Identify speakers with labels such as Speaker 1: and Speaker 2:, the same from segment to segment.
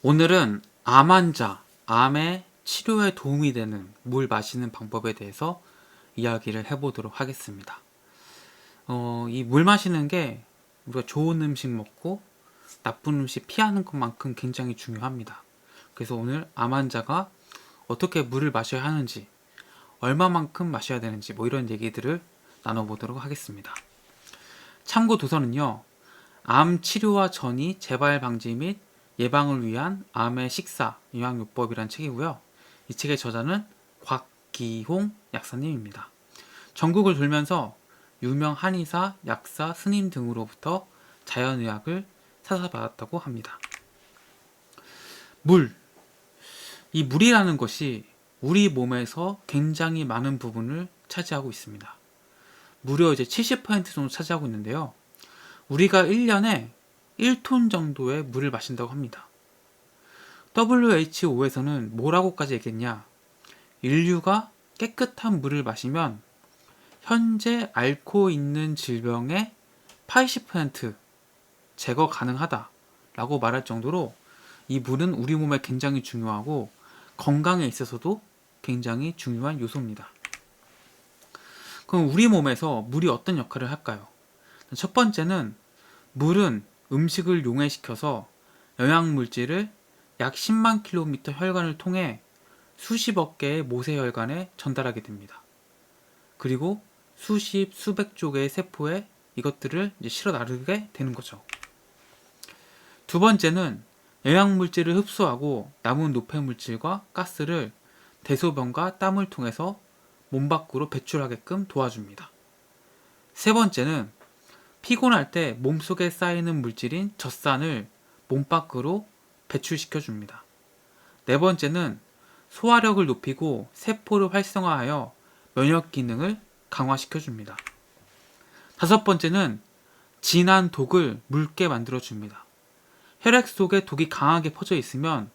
Speaker 1: 오늘은 암 환자, 암의 치료에 도움이 되는 물 마시는 방법에 대해서 이야기를 해보도록 하겠습니다. 이 물 마시는 게 우리가 좋은 음식 먹고 나쁜 음식 피하는 것만큼 굉장히 중요합니다. 그래서 오늘 암 환자가 어떻게 물을 마셔야 하는지, 얼마만큼 마셔야 되는지 이런 얘기들을 나눠보도록 하겠습니다. 참고 도서는요, 암 치료와 전이 재발 방지 및 예방을 위한 암의 식사 영양요법이란 책이고요. 이 책의 저자는 곽기홍 약사님입니다. 전국을 돌면서 유명 한의사, 약사, 스님 등으로부터 자연의학을 사사받았다고 합니다. 물. 이 물이라는 것이 우리 몸에서 굉장히 많은 부분을 차지하고 있습니다. 무려 이제 70% 정도 차지하고 있는데요. 우리가 1년에 1톤 정도의 물을 마신다고 합니다. WHO에서는 뭐라고까지 얘기했냐? 인류가 깨끗한 물을 마시면 현재 앓고 있는 질병의 80% 제거 가능하다라고 말할 정도로 이 물은 우리 몸에 굉장히 중요하고 건강에 있어서도 굉장히 중요한 요소입니다. 그럼 우리 몸에서 물이 어떤 역할을 할까요? 첫 번째는 물은 음식을 용해시켜서 영양물질을 약 10만 킬로미터 혈관을 통해 수십억 개의 모세혈관에 전달하게 됩니다. 그리고 수십, 수백 조 개의 세포에 이것들을 이제 실어 나르게 되는 거죠. 두 번째는 영양물질을 흡수하고 남은 노폐물질과 가스를 대소변과 땀을 통해서 몸 밖으로 배출하게끔 도와줍니다. 세 번째는 피곤할 때 몸속에 쌓이는 물질인 젖산을 몸 밖으로 배출시켜 줍니다. 네 번째는 소화력을 높이고 세포를 활성화하여 면역 기능을 강화시켜 줍니다. 다섯 번째는 진한 독을 묽게 만들어 줍니다. 혈액 속에 독이 강하게 퍼져 있으면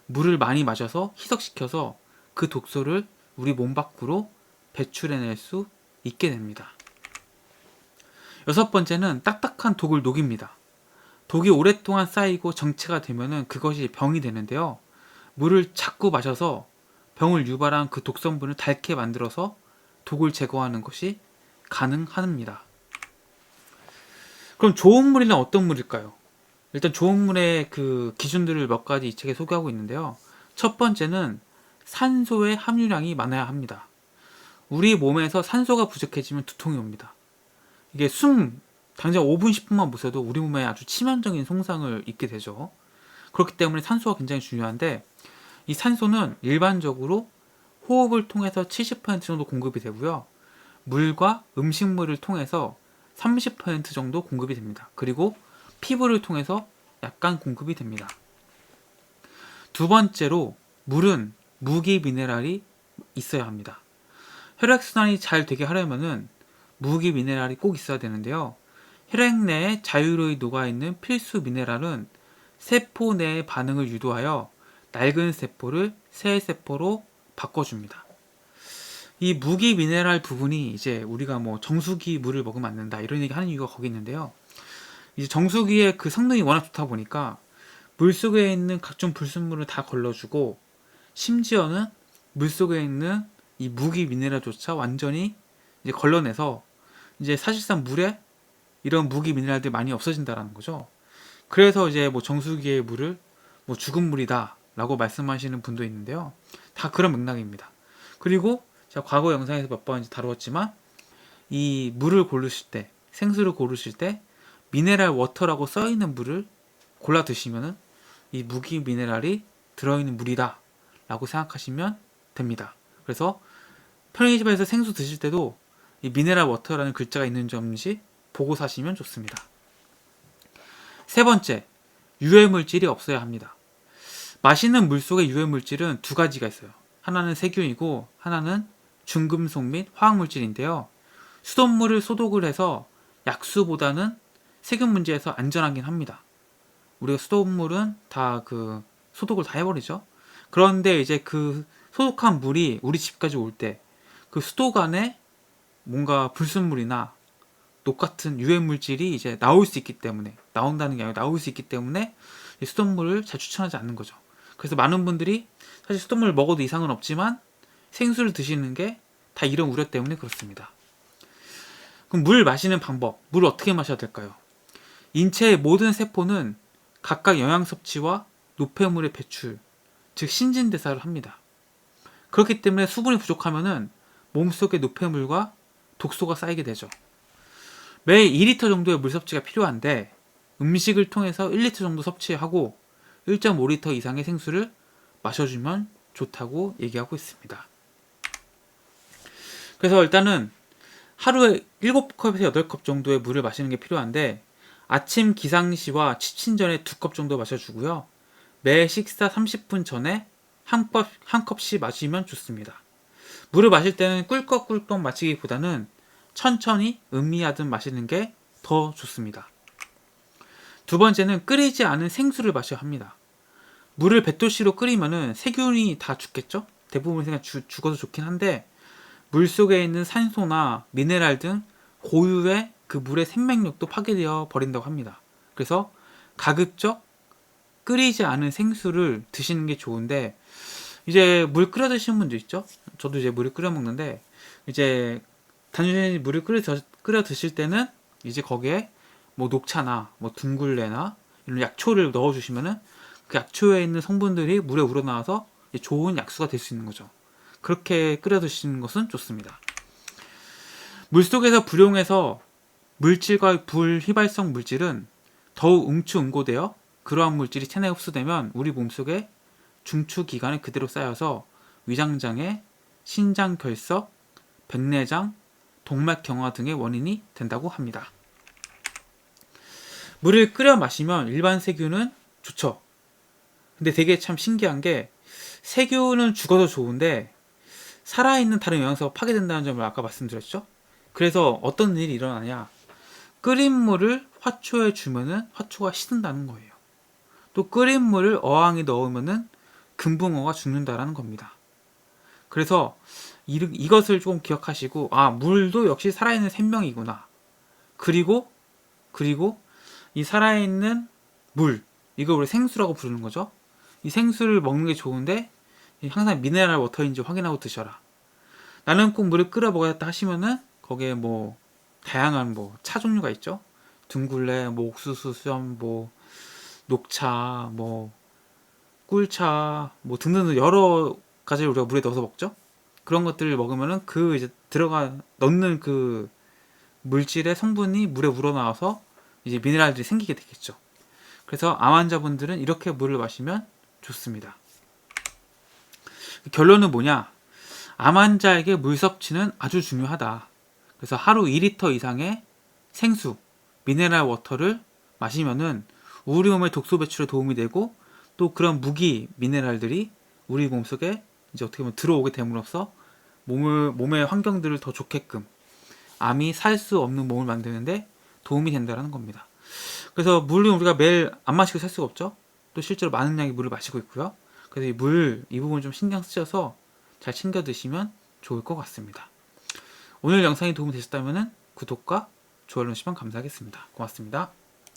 Speaker 1: 물을 많이 마셔서 희석시켜서 그 독소를 우리 몸 밖으로 배출해낼 수 있게 됩니다. 여섯 번째는 딱딱한 독을 녹입니다. 독이 오랫동안 쌓이고 정체가 되면은 그것이 병이 되는데요. 물을 자꾸 마셔서 병을 유발한 그 독성분을 닳게 만들어서 독을 제거하는 것이 가능합니다. 그럼 좋은 물이란 어떤 물일까요? 일단 좋은 물의 그 기준들을 몇 가지 이 책에 소개하고 있는데요. 첫 번째는 산소의 함유량이 많아야 합니다. 우리 몸에서 산소가 부족해지면 두통이 옵니다. 이게 당장 5분, 10분만 못 쉬어도 우리 몸에 아주 치명적인 손상을 입게 되죠. 그렇기 때문에 산소가 굉장히 중요한데, 이 산소는 일반적으로 호흡을 통해서 70% 정도 공급이 되고요. 물과 음식물을 통해서 30% 정도 공급이 됩니다. 그리고 피부를 통해서 약간 공급이 됩니다. 두 번째로 물은 무기 미네랄이 있어야 합니다. 혈액순환이 잘 되게 하려면은 무기 미네랄이 꼭 있어야 되는데요. 혈액 내에 자유로이 녹아있는 필수 미네랄은 세포 내의 반응을 유도하여 낡은 세포를 새 세포로 바꿔줍니다. 이 무기 미네랄 부분이 이제 우리가 정수기 물을 먹으면 안 된다 이런 얘기 하는 이유가 거기 있는데요. 이제 정수기의 그 성능이 워낙 좋다 보니까 물 속에 있는 각종 불순물을 다 걸러주고 심지어는 물 속에 있는 이 무기 미네랄조차 완전히 이제 걸러내서 이제 사실상 물에 이런 무기 미네랄들이 많이 없어진다라는 거죠. 그래서 이제 정수기의 물을 죽은 물이다 라고 말씀하시는 분도 있는데요. 다 그런 맥락입니다. 그리고 제가 과거 영상에서 몇 번 다루었지만 이 물을 고르실 때, 생수를 고르실 때 미네랄 워터라고 써있는 물을 골라 드시면은 이 무기 미네랄이 들어있는 물이다 라고 생각하시면 됩니다. 그래서 편의점에서 생수 드실 때도 이 미네랄 워터라는 글자가 있는 점인지 보고 사시면 좋습니다. 세 번째, 유해물질이 없어야 합니다. 마시는 물 속에 유해물질은 두 가지가 있어요. 하나는 세균이고 하나는 중금속 및 화학물질인데요. 수돗물을 소독을 해서 약수보다는 세균 문제에서 안전하긴 합니다. 우리가 수돗물은 다 그 소독을 다 해버리죠. 그런데 이제 그 소독한 물이 우리 집까지 올 때 그 수도 안에 뭔가 불순물이나 녹 같은 유해 물질이 이제 나올 수 있기 때문에, 나온다는 게 아니라 나올 수 있기 때문에 이 수돗물을 잘 추천하지 않는 거죠. 그래서 많은 분들이 사실 수돗물을 먹어도 이상은 없지만 생수를 드시는 게 다 이런 우려 때문에 그렇습니다. 그럼 물 마시는 방법, 물을 어떻게 마셔야 될까요? 인체의 모든 세포는 각각 영양 섭취와 노폐물의 배출, 즉 신진대사를 합니다. 그렇기 때문에 수분이 부족하면은 몸속에 노폐물과 독소가 쌓이게 되죠. 매일 2리터 정도의 물 섭취가 필요한데 음식을 통해서 1리터 정도 섭취하고 1.5리터 이상의 생수를 마셔주면 좋다고 얘기하고 있습니다. 그래서 일단은 하루에 7컵에서 8컵 정도의 물을 마시는 게 필요한데 아침 기상 시와 취침 전에 2컵 정도 마셔주고요. 매 식사 30분 전에 한 컵씩 마시면 좋습니다. 물을 마실 때는 꿀꺽꿀꺽 마시기보다는 천천히 음미하듯 마시는 게 더 좋습니다. 두 번째는 끓이지 않은 생수를 마셔야 합니다. 물을 100도씨로 끓이면은 세균이 다 죽겠죠? 대부분 그냥 죽어서 좋긴 한데 물 속에 있는 산소나 미네랄 등 고유의 그 물의 생명력도 파괴되어 버린다고 합니다. 그래서 가급적 끓이지 않은 생수를 드시는 게 좋은데 이제 물 끓여 드시는 분도 있죠. 저도 이제 물을 끓여 먹는데 이제 단순히 물을 끓여 드실 때는 이제 거기에 뭐 녹차나 뭐 둥글레나 이런 약초를 넣어 주시면은 그 약초에 있는 성분들이 물에 우러나와서 좋은 약수가 될 수 있는 거죠. 그렇게 끓여 드시는 것은 좋습니다. 물속에서 불용해서 물질과 불휘발성 물질은 더욱 응축응고되어 그러한 물질이 체내에 흡수되면 우리 몸속에 중추기관에 그대로 쌓여서 위장장애, 신장결석, 백내장, 동맥경화 등의 원인이 된다고 합니다. 물을 끓여 마시면 일반 세균은 좋죠. 근데 되게 참 신기한 게 세균은 죽어도 좋은데 살아있는 다른 영양소가 파괴된다는 점을 아까 말씀드렸죠. 그래서 어떤 일이 일어나냐, 끓인 물을 화초에 주면은 화초가 식는다는 거예요. 또 끓인 물을 어항에 넣으면은 금붕어가 죽는다라는 겁니다. 그래서 이것을 조금 기억하시고 물도 역시 살아있는 생명이구나. 그리고 이 살아있는 물, 이걸 우리 생수라고 부르는 거죠. 이 생수를 먹는 게 좋은데 항상 미네랄 워터인지 확인하고 드셔라. 나는 꼭 물을 끓여 먹어야겠다 하시면은 거기에 뭐 다양한 뭐 차 종류가 있죠. 둥글레, 뭐 옥수수 수염, 뭐 녹차, 뭐 꿀차, 뭐 등등 여러 가지를 우리가 물에 넣어서 먹죠. 그런 것들을 먹으면은 그 이제 넣는 그 물질의 성분이 물에 우러나와서 이제 미네랄들이 생기게 되겠죠. 그래서 암 환자분들은 이렇게 물을 마시면 좋습니다. 결론은 뭐냐? 암 환자에게 물 섭취는 아주 중요하다. 그래서 하루 2리터 이상의 생수, 미네랄 워터를 마시면은 우리 몸의 독소 배출에 도움이 되고 또 그런 무기 미네랄들이 우리 몸속에 이제 어떻게 보면 들어오게 됨으로써 몸의 환경들을 더 좋게끔 암이 살 수 없는 몸을 만드는데 도움이 된다는 겁니다. 그래서 물은 우리가 매일 안 마시고 살 수가 없죠. 또 실제로 많은 양의 물을 마시고 있고요. 그래서 이 부분 좀 신경 쓰셔서 잘 챙겨 드시면 좋을 것 같습니다. 오늘 영상이 도움이 되셨다면 구독과 좋아요 누르시면 감사하겠습니다. 고맙습니다.